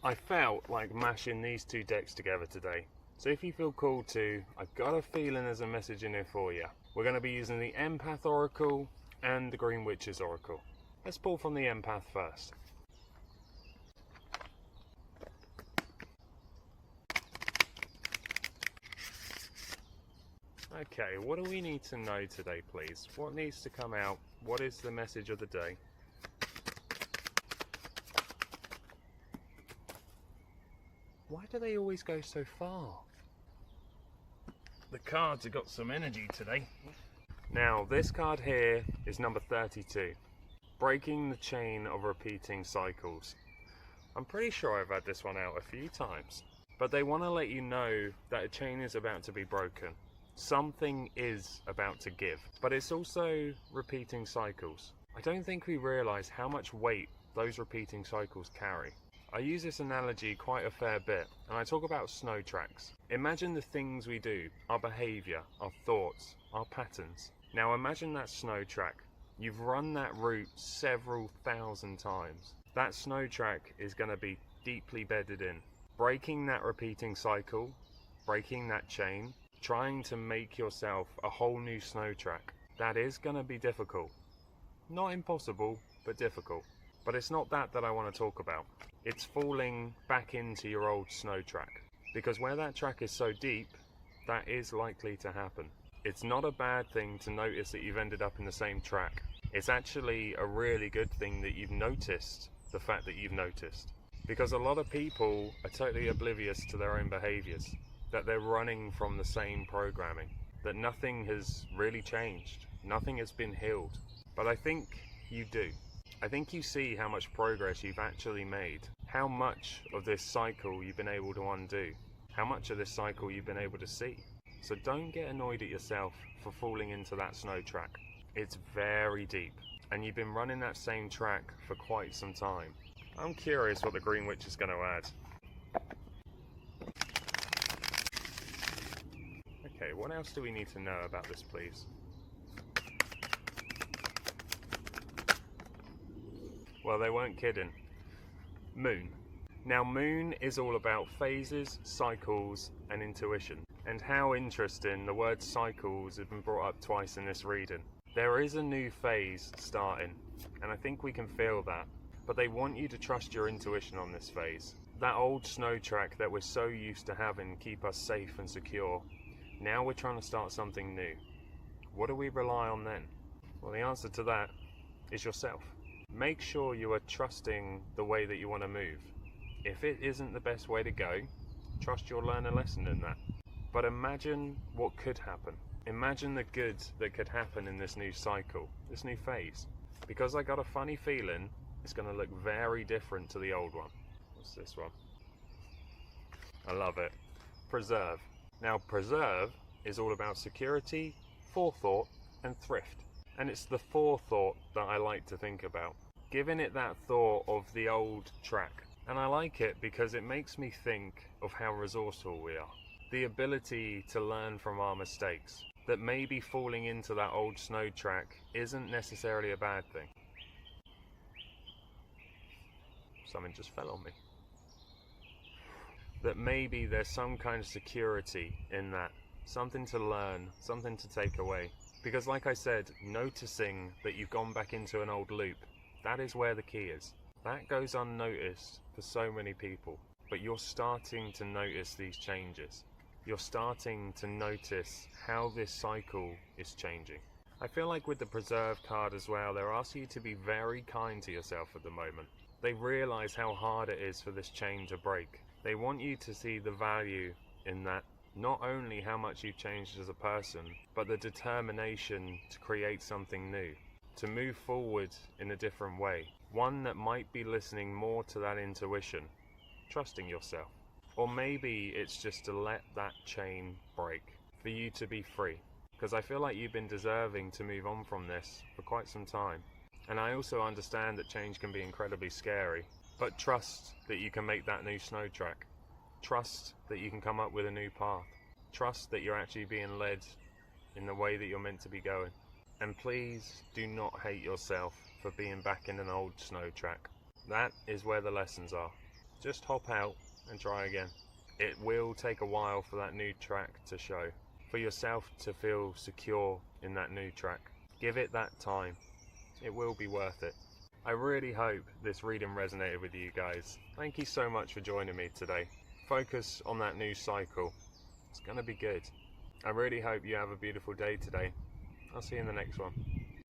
I felt like mashing these two decks together today. So if you feel called to, I've got a feeling there's a message in here for you. We're going to be using the Empath Oracle and the Green Witch's Oracle. Let's pull from the Empath first. Okay, what do we need to know today, please? What needs to come out? What is the message of the day? Why do they always go so far? The cards have got some energy today. Now, this card here is number 32. Breaking the chain of repeating cycles. I'm pretty sure I've had this one out a few times. But they want to let you know that a chain is about to be broken. Something is about to give. But it's also repeating cycles. I don't think we realise how much weight those repeating cycles carry. I use this analogy quite a fair bit, and I talk about snow tracks. Imagine the things we do, our behaviour, our thoughts, our patterns. Now imagine that snow track. You've run that route several thousand times. That snow track is going to be deeply bedded in. Breaking that repeating cycle, breaking that chain, trying to make yourself a whole new snow track, that is going to be difficult. Not impossible, but difficult. But it's not that I want to talk about. It's falling back into your old snow track. Because where that track is so deep, that is likely to happen. It's not a bad thing to notice that you've ended up in the same track. It's actually a really good thing that you've noticed the fact that you've noticed. Because a lot of people are totally oblivious to their own behaviours, that they're running from the same programming, that nothing has really changed, nothing has been healed. But I think you do. I think you see how much progress you've actually made, how much of this cycle you've been able to undo, how much of this cycle you've been able to see. So don't get annoyed at yourself for falling into that snow track. It's very deep, and you've been running that same track for quite some time. I'm curious what the Green Witch is going to add. Okay, what else do we need to know about this, please? Well, they weren't kidding. Moon. Now, Moon is all about phases, cycles, and intuition. And how interesting, the word cycles has been brought up twice in this reading. There is a new phase starting, and I think we can feel that. But they want you to trust your intuition on this phase. That old snow track that we're so used to having keep us safe and secure, now we're trying to start something new. What do we rely on then? Well, the answer to that is yourself. Make sure you are trusting the way that you want to move. If it isn't the best way to go, trust you'll learn a lesson in that. But imagine what could happen. Imagine the good that could happen in this new cycle, this new phase. Because I got a funny feeling it's going to look very different to the old one. What's this one? I love it. Preserve. Now, preserve is all about security, forethought, and thrift. And it's the forethought that I like to think about. Giving it that thought of the old track. And I like it because it makes me think of how resourceful we are. The ability to learn from our mistakes. That maybe falling into that old snow track isn't necessarily a bad thing. Something just fell on me. That maybe there's some kind of security in that. Something to learn, something to take away. Because like I said, noticing that you've gone back into an old loop, that is where the key is. That goes unnoticed for so many people. But you're starting to notice these changes. You're starting to notice how this cycle is changing. I feel like with the Preserve card as well, they're asking you to be very kind to yourself at the moment. They realise how hard it is for this chain to break. They want you to see the value in that. Not only how much you've changed as a person, but the determination to create something new, to move forward in a different way, one that might be listening more to that intuition, trusting yourself. Or maybe it's just to let that chain break, for you to be free. Because I feel like you've been deserving to move on from this for quite some time. And I also understand that change can be incredibly scary, but trust that you can make that new snow track. Trust that you can come up with a new path. Trust that you're actually being led in the way that you're meant to be going. And please do not hate yourself for being back in an old snow track. That is where the lessons are. just hop out and try again. It will take a while for that new track to show, for yourself to feel secure in that new track. Give it that time. It will be worth it. I really hope this reading resonated with you guys. Thank you so much for joining me today. Focus on that new cycle. It's going to be good. I really hope you have a beautiful day today. I'll see you in the next one.